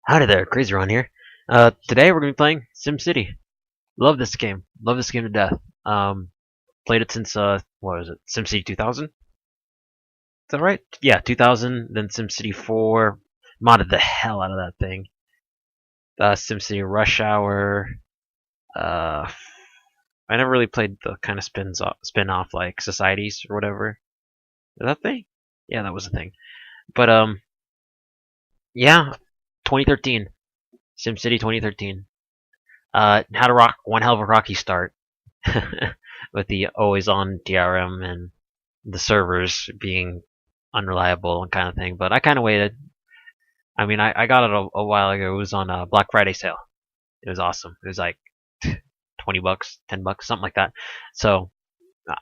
Howdy there, CrazyRonn here. Today we're gonna be playing SimCity. Love this game. Love this game to death. Played it since what was it? SimCity 2000? Is that right? Yeah, 2000. Then SimCity 4. Modded the hell out of that thing. SimCity Rush Hour. Uh, I never really played the kind of spin off like Societies or whatever. Is that thing? Yeah, that was a thing. But yeah, 2013. SimCity 2013. Had a one hell of a rocky start with the always on DRM and the servers being unreliable and kind of thing. But I kind of waited. I mean, I got it a while ago. It was on a Black Friday sale. It was awesome. It was like $20, $10, something like that. So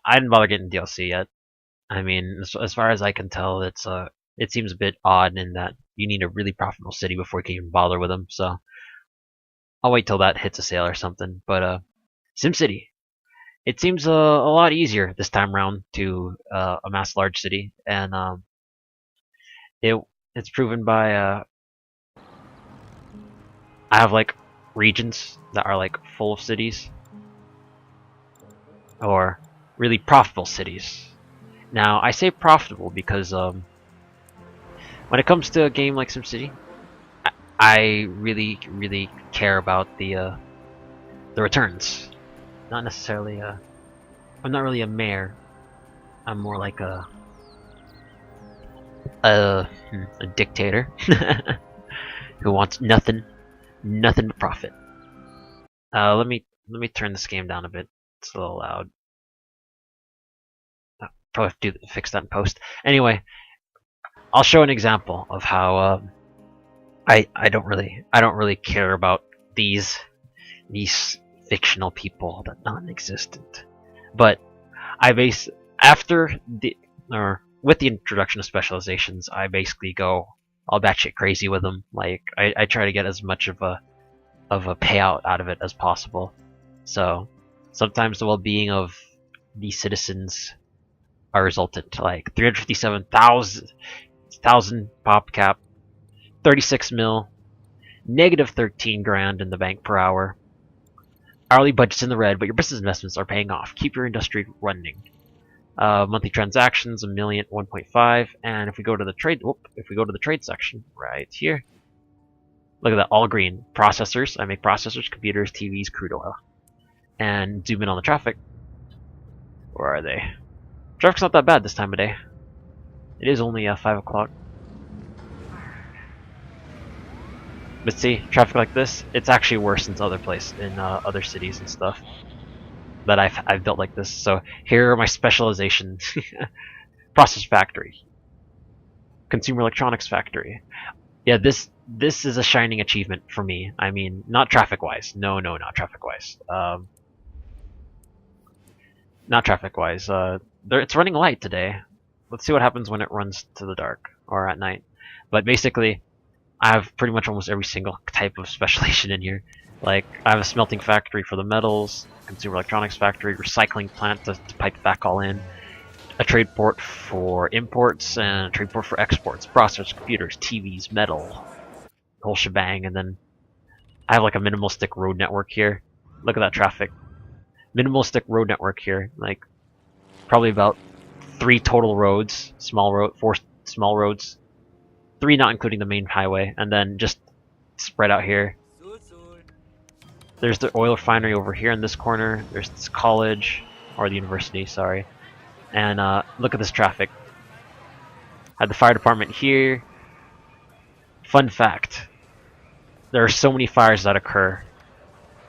I didn't bother getting DLC yet. I mean, as far as I can tell, it seems a bit odd in that you need a really profitable city before you can even bother with them. So I'll wait till that hits a sale or something. But SimCity, it seems a lot easier this time around to amass a large city, and it's proven by I have like regions that are like full of cities or really profitable cities. Now I say profitable because when it comes to a game like SimCity, I really care about the returns. Not necessarily I'm not really a mayor. I'm more like a dictator who wants nothing but profit. Let me turn this game down a bit. It's a little loud. I'll probably have to fix that in post. Anyway, I'll show an example of how I don't really care about these fictional people that non-existent. But I base after the or with the introduction of specializations, I basically go all batshit crazy with them. Like I try to get as much of a payout out of it as possible. So sometimes the well-being of the citizens are resultant. Like 357,000 pop cap, 36 mil, negative 13 grand in the bank per hour. Hourly budget's in the red, but your business investments are paying off. Keep your industry running. Monthly transactions, 1 million, 1.5, and if we go to the trade section right here, look at that, all green. Processors, I make processors, computers, TVs, crude oil. And zoom in on the traffic. Where are they? Traffic's not that bad this time of day. It is only 5 o'clock. But see, traffic like this, it's actually worse in other cities and stuff that I've built like this. So here are my specializations: process factory, consumer electronics factory. Yeah, this is a shining achievement for me. I mean, not traffic wise. No, not traffic wise. Not traffic wise. It's running light today. Let's see what happens when it runs to the dark or at night. But basically, I have pretty much almost every single type of specialization in here. Like, I have a smelting factory for the metals, consumer electronics factory, recycling plant to pipe it back all in, a trade port for imports, and a trade port for exports, processors, computers, TVs, metal, whole shebang. And then I have like a minimalistic road network here. Look at that traffic. Minimalistic road network here. Like, probably about 3 total roads, 4 small roads. 3 not including the main highway, and then just spread out here. There's the oil refinery over here in this corner. There's this college, or the university, sorry. And look at this traffic. I have the fire department here. Fun fact: there are so many fires that occur.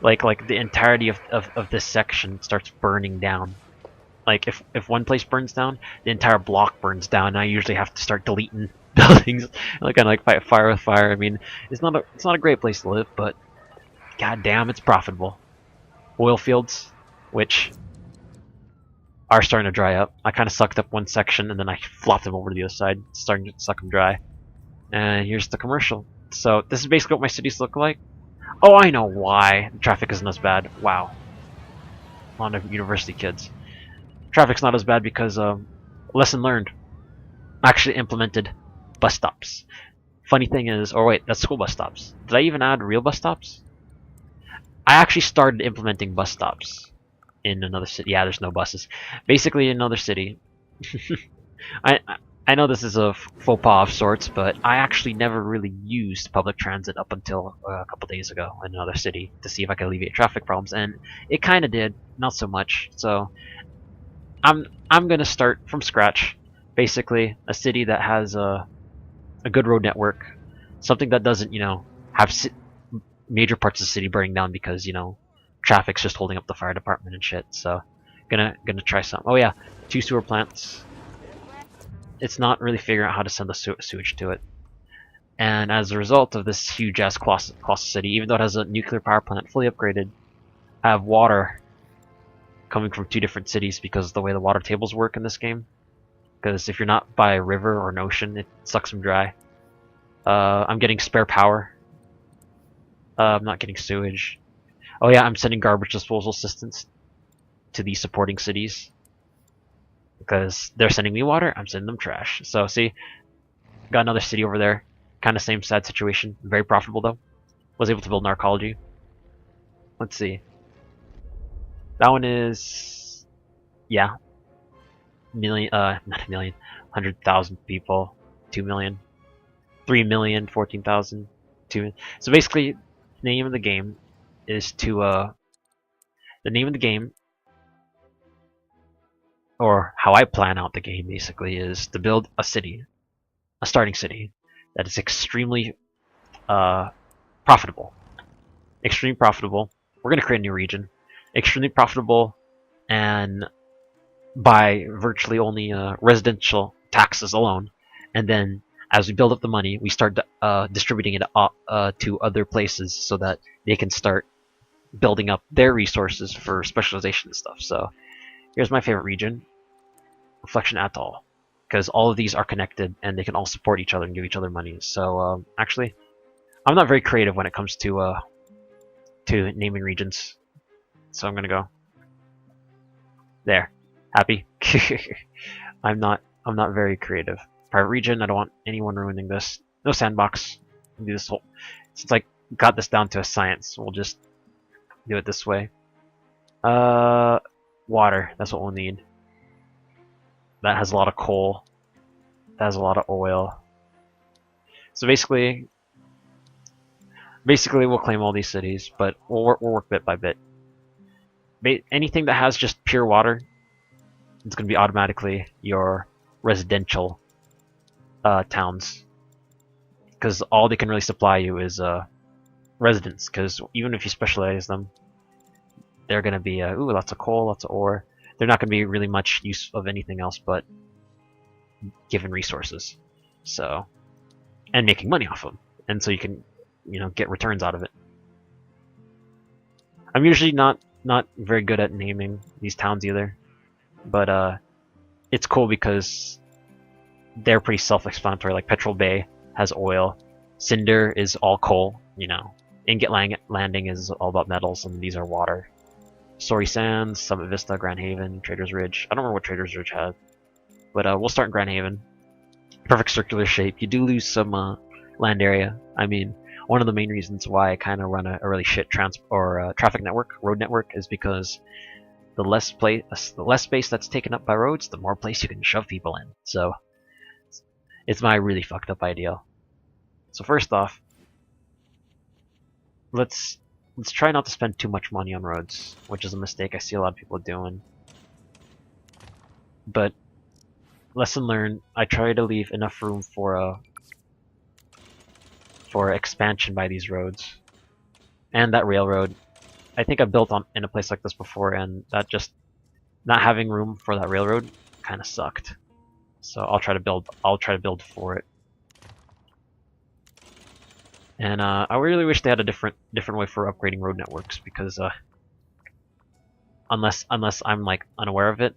Like the entirety of this section starts burning down. Like if one place burns down, the entire block burns down. And I usually have to start deleting buildings, like kind of like fight fire with fire. I mean, it's not a great place to live, but god damn, it's profitable. Oil fields, which are starting to dry up. I kind of sucked up one section and then I flopped them over to the other side, starting to suck them dry. And here's the commercial. So this is basically what my cities look like. Oh, I know why the traffic isn't as bad. Wow, a lot of university kids. Traffic's not as bad because lesson learned. Actually implemented bus stops. Funny thing is, or wait, that's school bus stops. Did I even add real bus stops? I actually started implementing bus stops in another city. Yeah, there's no buses. Basically, in another city. I I know this is a faux pas of sorts, but I actually never really used public transit up until a couple days ago in another city to see if I could alleviate traffic problems, and it kind of did, not so much. So I'm gonna start from scratch. Basically, a city that has a good road network, something that doesn't, have major parts of the city burning down because traffic's just holding up the fire department and shit. So gonna try some. Oh yeah, 2 sewer plants. It's not really figuring out how to send the sewage to it. And as a result of this huge ass colossal city, even though it has a nuclear power plant fully upgraded, I have water coming from 2 different cities because of the way the water tables work in this game. Because if you're not by a river or an ocean, it sucks them dry. I'm getting spare power. I'm not getting sewage. Oh yeah, I'm sending garbage disposal assistance to these supporting cities. Because they're sending me water, I'm sending them trash. So see, got another city over there. Kind of same sad situation. Very profitable though. Was able to build narcology. Let's see. That one is, yeah, not a million, 100,000 people, 2 million, 3 million, 14,000, 2 million. So basically, the name of the game is to, the name of the game, or how I plan out the game basically, is to build a city, a starting city, that is extremely profitable. Extremely profitable. We're going to create a new region. Extremely profitable, and by virtually only residential taxes alone. And then as we build up the money, we start distributing it to other places so that they can start building up their resources for specialization and stuff. So here's my favorite region, Reflection Atoll, because all of these are connected and they can all support each other and give each other money. So actually, I'm not very creative when it comes to naming regions. So I'm gonna go there. Happy? I'm not very creative. Private region, I don't want anyone ruining this. No sandbox. I'll do this whole, since I got this down to a science, we'll just do it this way. Water, that's what we'll need. That has a lot of coal. That has a lot of oil. So basically we'll claim all these cities, but we'll work bit by bit. Anything that has just pure water, it's going to be automatically your residential towns, because all they can really supply you is residents. Because even if you specialize them, they're going to be ooh, lots of coal, lots of ore. They're not going to be really much use of anything else but given resources. So, and making money off them, and so you can get returns out of it. I'm usually not very good at naming these towns either, but it's cool because they're pretty self-explanatory. Like Petrol Bay has oil, Cinder is all coal, Ingot Landing is all about metals, and these are water. Story Sands, Summit Vista, Grand Haven, Traders Ridge. I don't remember what Traders Ridge had, but we'll start in Grand Haven. Perfect circular shape. You do lose some land area. I mean, one of the main reasons why I kind of run a really shit traffic network, road network, is because the less space that's taken up by roads, the more place you can shove people in. So it's my really fucked up ideal. So first off, let's try not to spend too much money on roads, which is a mistake I see a lot of people doing. But lesson learned, I try to leave enough room for expansion by these roads. And that railroad. I think I built in a place like this before, and that just not having room for that railroad kind of sucked. So I'll try to build for it. And I really wish they had a different way for upgrading road networks, because unless I'm like unaware of it,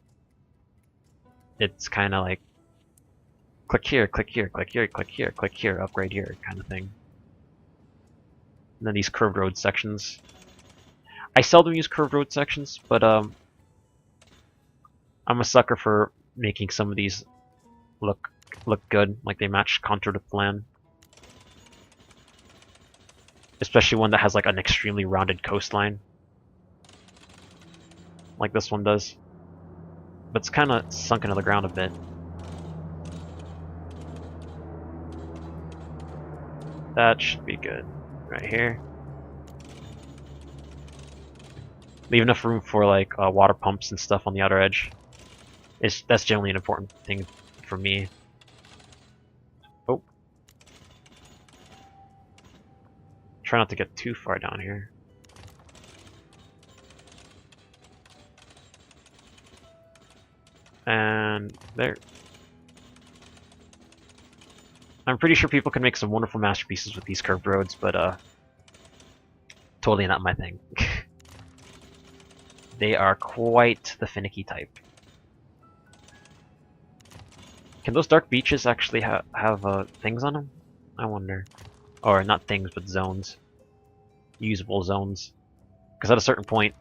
it's kind of like click here, click here, click here, click here, click here, upgrade here kind of thing. And then these curved road sections. I seldom use curved road sections, but I'm a sucker for making some of these look good, like they match contour to plan. especially one that has like an extremely rounded coastline, like this one does. But it's kind of sunk into the ground a bit. That should be good. Right here. Leave enough room for like water pumps and stuff on the outer edge. That's generally an important thing for me. Oh. Try not to get too far down here. And there. I'm pretty sure people can make some wonderful masterpieces with these curved roads, but totally not my thing. They are quite the finicky type. Can those dark beaches actually have things on them? I wonder. Or not things, but zones. Usable zones. Because at a certain point,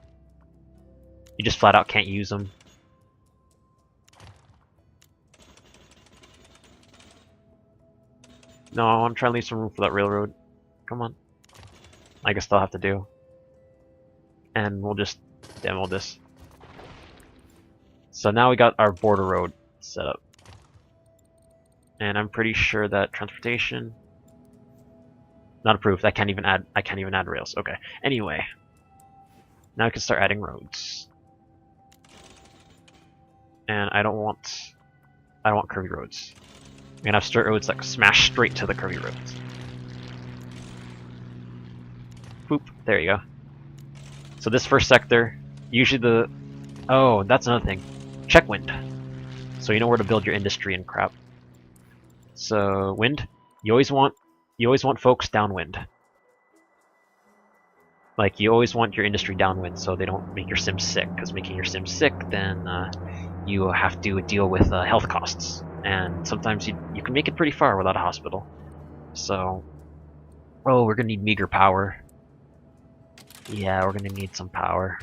you just flat out can't use them. No, I'm trying to leave some room for that railroad. Come on. I guess they'll have to do. And we'll just demo this. So now we got our border road set up. And I'm pretty sure that transportation not approved. I can't even add rails. Okay. Anyway. Now I can start adding roads. And I don't want curvy roads. I'm gonna have straight roads that smash straight to the curvy roads. Boop. There you go. So this first sector, usually oh, that's another thing. Check wind. So you know where to build your industry and crap. So wind, you always want folks downwind. Like you always want your industry downwind so they don't make your sim sick, because making your sim sick, then you have to deal with health costs. And sometimes you can make it pretty far without a hospital. So, oh, we're gonna need meager power. Yeah, we're gonna need some power.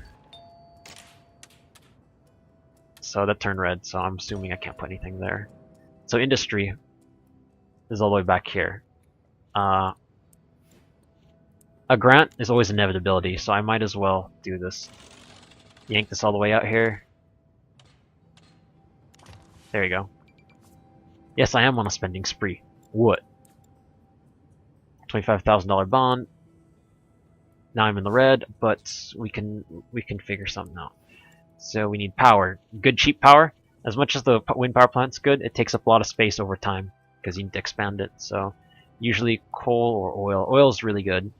So that turned red, so I'm assuming I can't put anything there. So industry is all the way back here. A grant is always an inevitability, so I might as well do this. Yank this all the way out here. There you go. Yes, I am on a spending spree. What? $25,000 bond. Now I'm in the red, but we can figure something out. So we need power. Good cheap power. As much as the wind power plant's good, it takes up a lot of space over time because you need to expand it. So usually coal or oil. Oil is really good.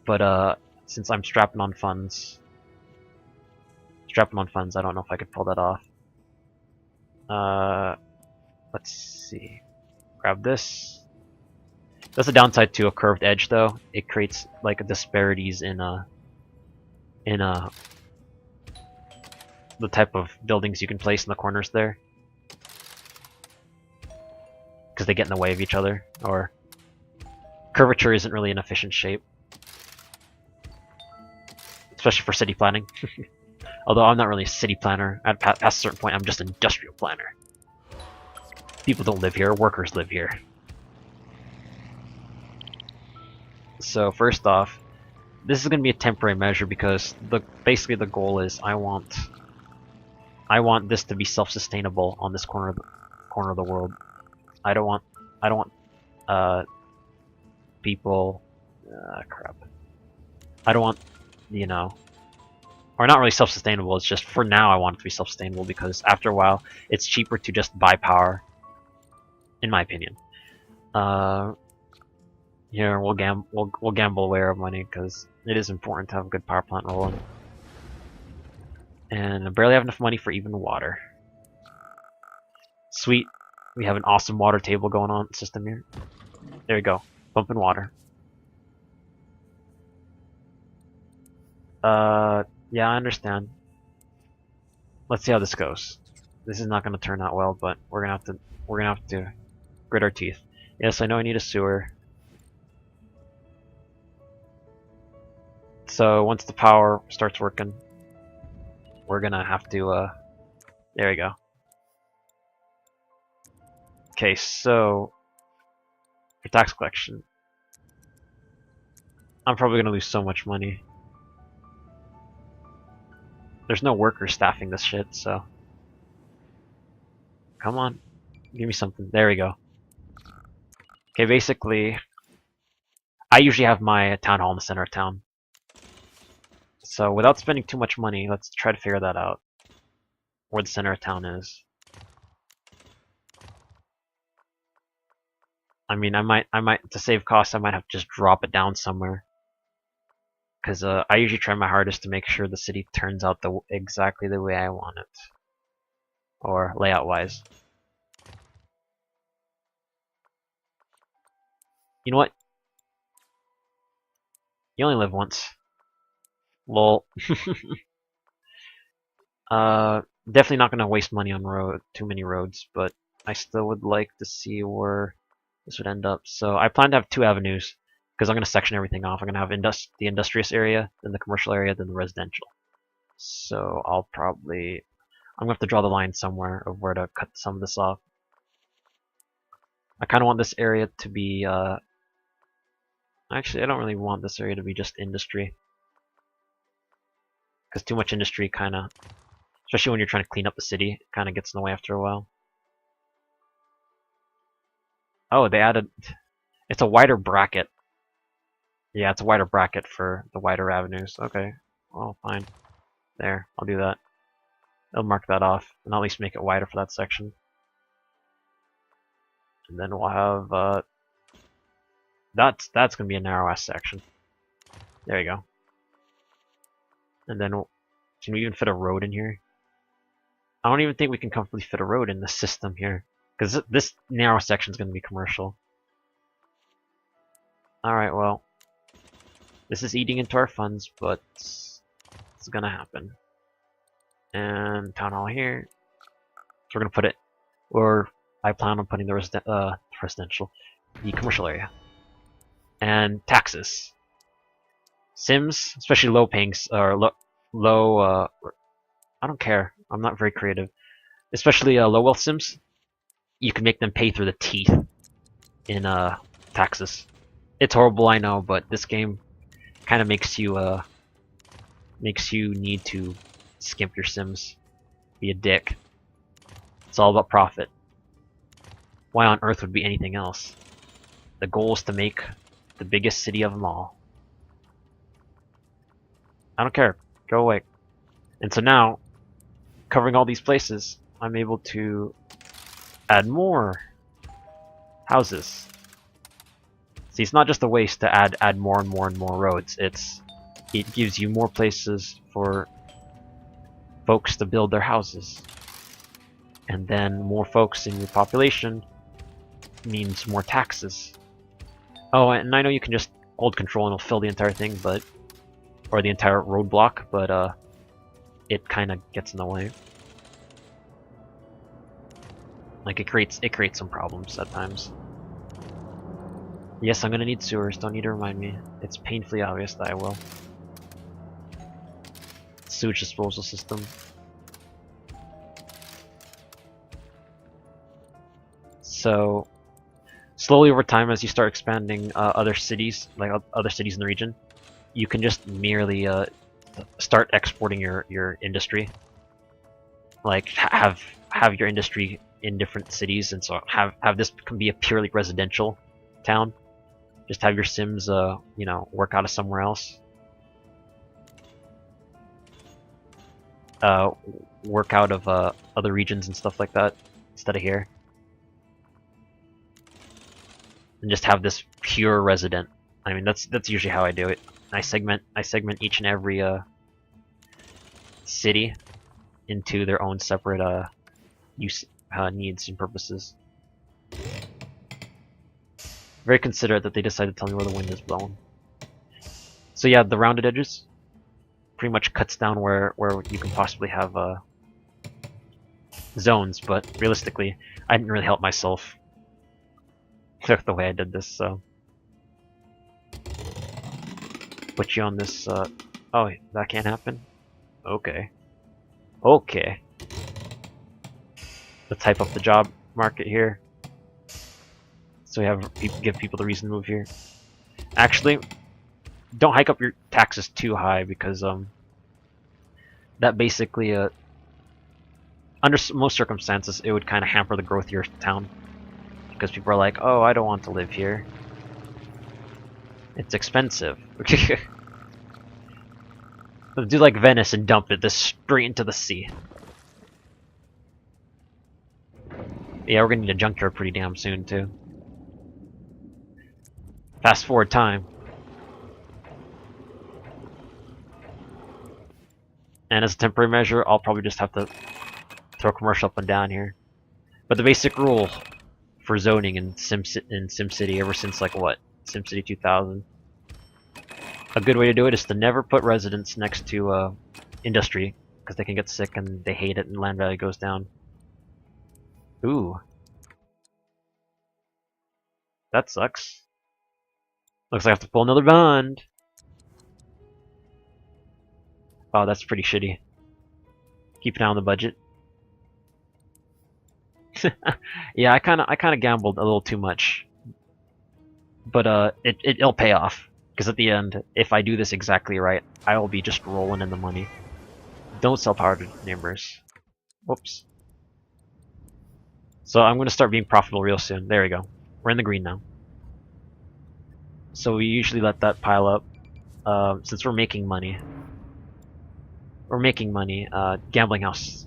But since I'm strapping on funds, I don't know if I could pull that off. Let's see. Grab this. That's a downside to a curved edge, though. It creates like disparities in the type of buildings you can place in the corners there, because they get in the way of each other. Or curvature isn't really an efficient shape, especially for city planning. Although I'm not really a city planner. Past a certain point, I'm just an industrial planner. People don't live here, workers live here. So first off, this is going to be a temporary measure because basically the goal is I want this to be self-sustainable on this corner of the world. I don't want people crap. I don't want, or not really self-sustainable. It's just for now I want it to be self-sustainable because after a while it's cheaper to just buy power, in my opinion. Here we'll gamble away our money because it is important to have a good power plant rolling. And I barely have enough money for even water. Sweet, we have an awesome water table going on system here. There we go, pumping water. Yeah, I understand. Let's see how this goes. This is not going to turn out well, but we're gonna have to grit our teeth. Yes, I know I need a sewer. So once the power starts working, we're gonna have to, there we go. Okay, so for tax collection, I'm probably gonna lose so much money. There's no workers staffing this shit, so... Come on. Give me something. There we go. Okay, basically... I usually have my town hall in the center of town. So without spending too much money, let's try to figure that out. Where the center of town is. I mean, I might, to save costs, I might have to just drop it down somewhere. Because I usually try my hardest to make sure the city turns out exactly the way I want it. Or layout-wise. You know what? You only live once. Lol. Definitely not gonna waste money on too many roads, but I still would like to see where this would end up. So I plan to have 2 avenues, because I'm gonna section everything off. I'm gonna have the industrious area, then the commercial area, then the residential. So I'm gonna have to draw the line somewhere of where to cut some of this off. I kind of want this area to be, actually I don't really want this area to be just industry. Because too much industry kind of, especially when you're trying to clean up the city, it kind of gets in the way after a while. Oh, they added, it's a wider bracket. Yeah, it's a wider bracket for the wider avenues. Okay, well, fine. There, I'll do that. I'll mark that off, and I'll at least make it wider for that section. And then we'll have, that's gonna be a narrow-ass section. There you go. And then, can we even fit a road in here? I don't even think we can comfortably fit a road in the system here. Because this narrow section is going to be commercial. Alright, well. This is eating into our funds, but it's going to happen. And town hall here. So we're going to put it, or I plan on putting the residential, the commercial area. And taxes. Sims, especially low paying, or low, I don't care. I'm not very creative. Especially low wealth sims, you can make them pay through the teeth in taxes. It's horrible, I know, but this game kind of makes you need to skimp your sims, be a dick. It's all about profit. Why on earth would be anything else? The goal is to make the biggest city of them all. I don't care. Go away. And so now, covering all these places, I'm able to add more houses. See, it's not just a waste to add more and more and more roads. It gives you more places for folks to build their houses. And then more folks in your population means more taxes. Oh, and I know you can just hold control and it'll fill the entire thing, or the entire roadblock, but it kind of gets in the way. Like it creates some problems at times. Yes, I'm gonna need sewers. Don't need to remind me. It's painfully obvious that I will. Sewage disposal system. So slowly over time, as you start expanding other cities, like other cities in the region, you can just merely start exporting your industry. Like have your industry in different cities, and so have this can be a purely residential town. Just have your sims, you know, work out of somewhere else. Work out of other regions and stuff like that instead of here, and just have this pure resident. I mean, that's usually how I do it. I segment each and every city into their own separate needs and purposes. Very considerate that they decided to tell me where the wind is blowing. So yeah, the rounded edges pretty much cuts down where you can possibly have zones, but realistically, I didn't really help myself the way I did this, so. Put you on this, oh, that can't happen? Okay. Okay. Let's hype up the job market here. So we have give people the reason to move here. Actually, don't hike up your taxes too high because that basically under most circumstances it would kind of hamper the growth of your town because people are like, oh, I don't want to live here. It's expensive. Let's do like Venice and dump it this straight into the sea. Yeah, we're gonna need a junkyard pretty damn soon too. Fast forward time. And as a temporary measure, I'll probably just have to throw commercial up and down here. But the basic rule for zoning in SimCity ever since like what? SimCity 2000. A good way to do it is to never put residents next to industry because they can get sick and they hate it and land value goes down. Ooh. That sucks. Looks like I have to pull another bond. Oh, that's pretty shitty. Keep an eye on the budget. Yeah, I kind of gambled a little too much, but it'll pay off because at the end, if I do this exactly right, I will be just rolling in the money. Don't sell power to neighbors. Whoops. So I'm gonna start being profitable real soon. There we go. We're in the green now. So we usually let that pile up since we're making money. Gambling house.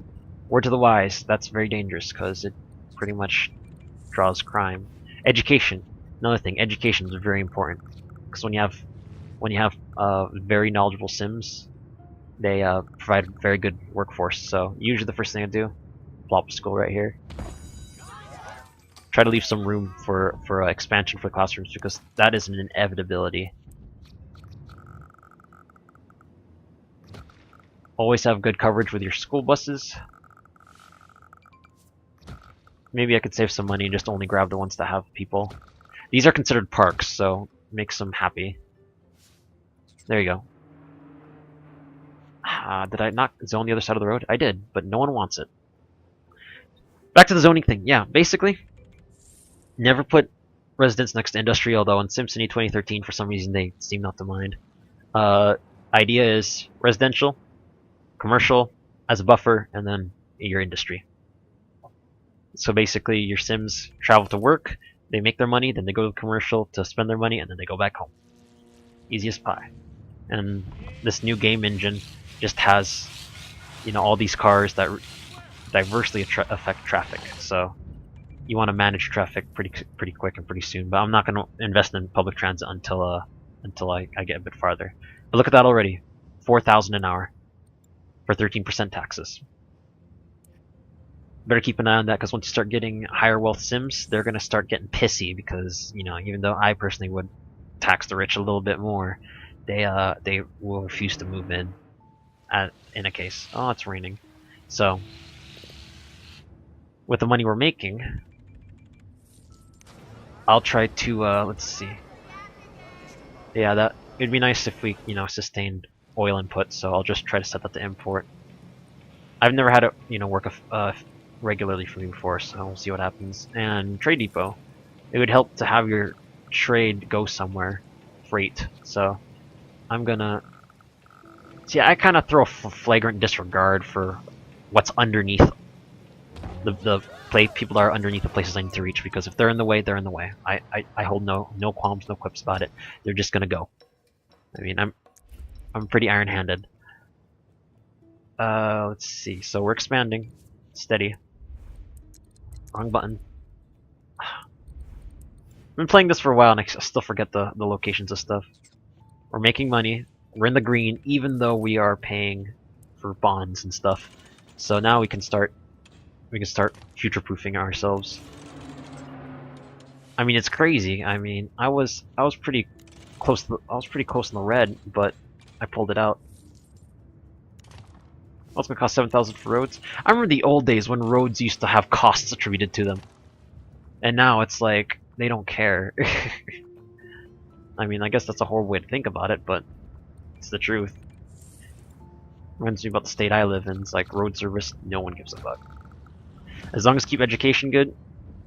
Word to the wise, that's very dangerous because it pretty much draws crime. Education, another thing. Education is very important because when you have very knowledgeable Sims, they provide very good workforce. So usually the first thing I do, plop a school right here. Try to leave some room for expansion for classrooms because that is an inevitability. Always have good coverage with your school buses. Maybe I could save some money and just only grab the ones that have people. These are considered parks, so makes them happy. There you go. Did I not zone the other side of the road? I did, but no one wants it. Back to the zoning thing. Yeah, basically, never put residents next to industry, although in SimCity 2013, for some reason, they seem not to mind. Idea is residential, commercial as a buffer, and then your industry. So basically, your Sims travel to work, they make their money, then they go to commercial to spend their money, and then they go back home. Easy as pie. And this new game engine just has, you know, all these cars that diversely affect traffic. So you want to manage traffic pretty quick and pretty soon. But I'm not going to invest in public transit until I get a bit farther. But look at that already, 4,000 an hour for 13% taxes. Better keep an eye on that because once you start getting higher wealth Sims, they're going to start getting pissy because, you know, even though I personally would tax the rich a little bit more, they will refuse to move in a case. Oh, it's raining. So with the money we're making, I'll try to let's see. Yeah, that it'd be nice if we, you know, sustained oil input. So I'll just try to set that to import. I've never had it, you know, work regularly for me before, so we'll see what happens. And trade depot, it would help to have your trade go somewhere, freight. So I'm gonna see. I kind of throw a flagrant disregard for what's underneath the people that are underneath the places I need to reach, because if they're in the way, they're in the way. I hold no qualms, no quips about it. They're just gonna go. I mean, I'm pretty iron-handed. Let's see. So we're expanding, steady. Wrong button. I've been playing this for a while and I still forget the locations of stuff. We're making money. We're in the green, even though we are paying for bonds and stuff. So now we can start future-proofing ourselves. I mean, it's crazy. I mean, I was pretty close. I was pretty close in the red, but I pulled it out. Oh, it's gonna cost 7,000 for roads. I remember the old days when roads used to have costs attributed to them, and now it's like they don't care. I mean, I guess that's a horrible way to think about it, but it's the truth. Reminds me about the state I live in. It's like road service, no one gives a fuck. As long as keep education good,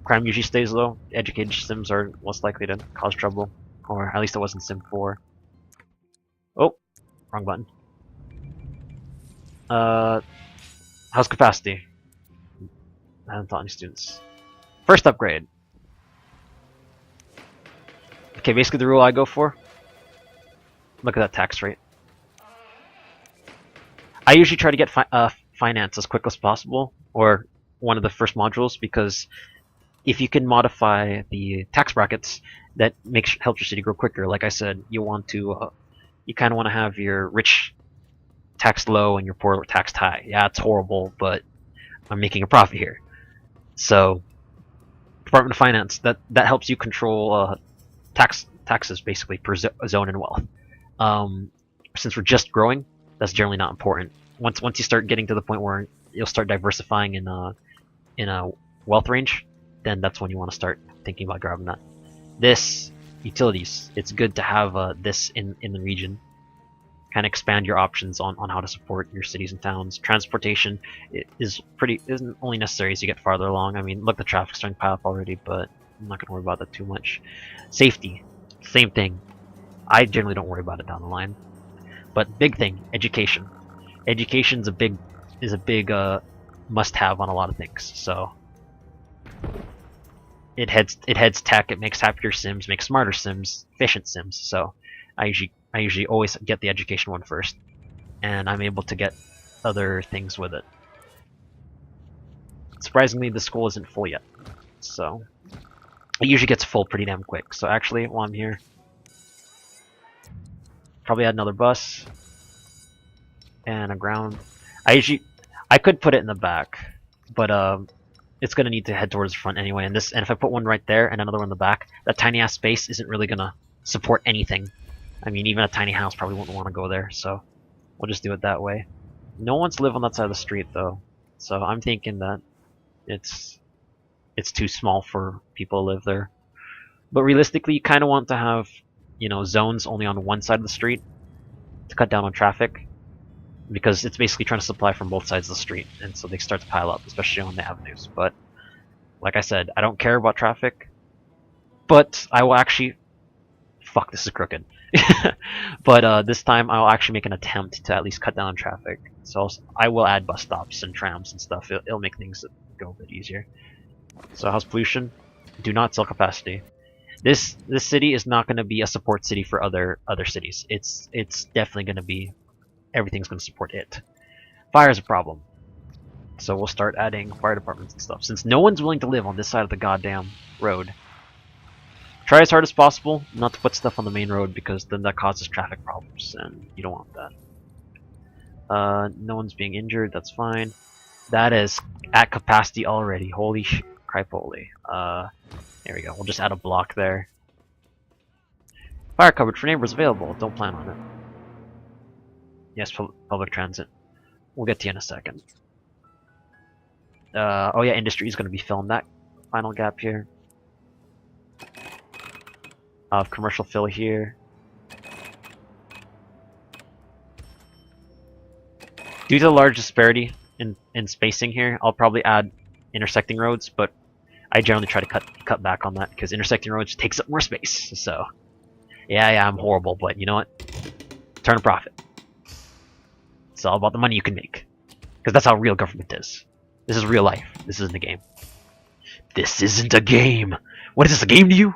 crime usually stays low. Educated Sims are less likely to cause trouble, or at least it was in Sim 4. wrong button. How's capacity? I haven't taught any students. First upgrade. Okay, basically the rule I go for. Look at that tax rate. I usually try to get finance as quick as possible, or one of the first modules, because if you can modify the tax brackets, that helps your city grow quicker. Like I said, you want to, you kind of want to have your rich taxed low and your poor taxed high. Yeah, it's horrible, but I'm making a profit here. So, Department of Finance, that helps you control taxes basically per zone and wealth. Since we're just growing, that's generally not important. Once you start getting to the point where you'll start diversifying in a wealth range, then that's when you want to start thinking about grabbing that. This utilities, it's good to have this in the region. Kind of expand your options on how to support your cities and towns. Transportation isn't only necessary as you get farther along. I mean, look, the traffic's starting to pile up already, but I'm not gonna worry about that too much. Safety, same thing. I generally don't worry about it down the line. But big thing, education. Education's a big must-have on a lot of things. So it heads tech. It makes happier Sims, makes smarter Sims, efficient Sims. So I usually always get the education one first, and I'm able to get other things with it. Surprisingly, the school isn't full yet, so it usually gets full pretty damn quick. So actually, while I'm here, probably add another bus and a ground. I could put it in the back, but it's gonna need to head towards the front anyway. And if I put one right there and another one in the back, that tiny ass space isn't really gonna support anything. I mean, even a tiny house probably wouldn't want to go there, so we'll just do it that way. No one's live on that side of the street though, so I'm thinking that it's too small for people to live there. But realistically, you kind of want to have, you know, zones only on one side of the street to cut down on traffic, because it's basically trying to supply from both sides of the street, and so they start to pile up, especially on the avenues. But like I said, I don't care about traffic, but I will actually... Fuck, this is crooked. But this time I'll actually make an attempt to at least cut down on traffic. So I will add bus stops and trams and stuff. It'll make things go a bit easier. So how's pollution? Do not sell capacity. This city is not going to be a support city for other cities. It's definitely going to be... Everything's going to support it. Fire is a problem. So we'll start adding fire departments and stuff. Since no one's willing to live on this side of the goddamn road, try as hard as possible not to put stuff on the main road, because then that causes traffic problems, and you don't want that. No one's being injured, that's fine. That is at capacity already. Holy cripoly. There we go. We'll just add a block there. Fire coverage for neighbors available. Don't plan on it. Yes, public transit. We'll get to you in a second. Oh yeah, industry is going to be filling that final gap here. Commercial fill here. Due to the large disparity in spacing here, I'll probably add intersecting roads, but I generally try to cut back on that, because intersecting roads takes up more space. So yeah, I'm horrible, but you know what? Turn a profit. It's all about the money you can make, because that's how real government is. This is real life. This isn't a game. This isn't a game. What is this, a game to you?